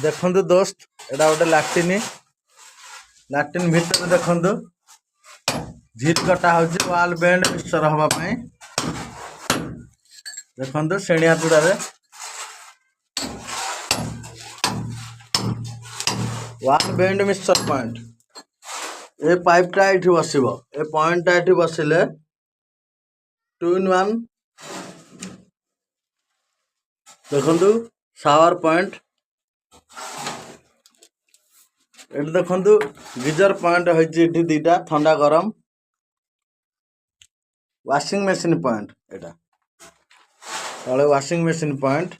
देखंतु दोस्त एटा गोटे लाट्रिन लाट्रिन भितर देखंतु झिल कटा होची वाल बेंड मिक्सचर हवा पई देखंतु सेणिया तुड़ारे वाल बेंड मिक्सचर पॉइंट ए पाइपटा एठी बसिबो ए पॉइंटटा एठी बसिले 2 in 1 देखंतु शावर पॉइंट एठी देखंतु गीजर पॉइंट होची एठी दीटा ठंडा गरम वाशिंग मशीन पॉइंट एटा तळे वाशिंग मशीन पॉइंट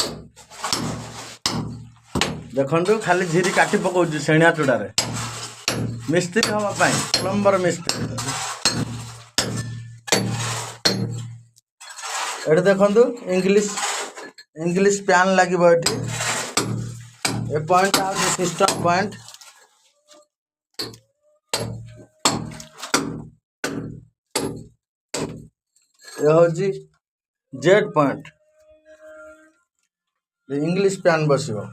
देखंतु खाली झिरी काटी पकोची सेणिया चुडारे मिस्त्री हवा पाई प्लम्बर मिस्त्री एठी देखंतु इंग्लिश पैन लागिबो एठी ए पॉइंट आ सिस्टम पॉइंट ये होची जेट पॉइंट इंग्लिश पैन बसिबो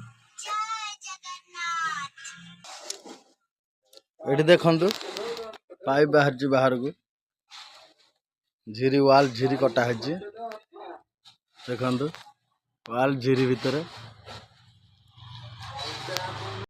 एठी देखंतु पाइप बाहर को झिरी वाल झिरी कटा है देखंतु वाल झिरी भितर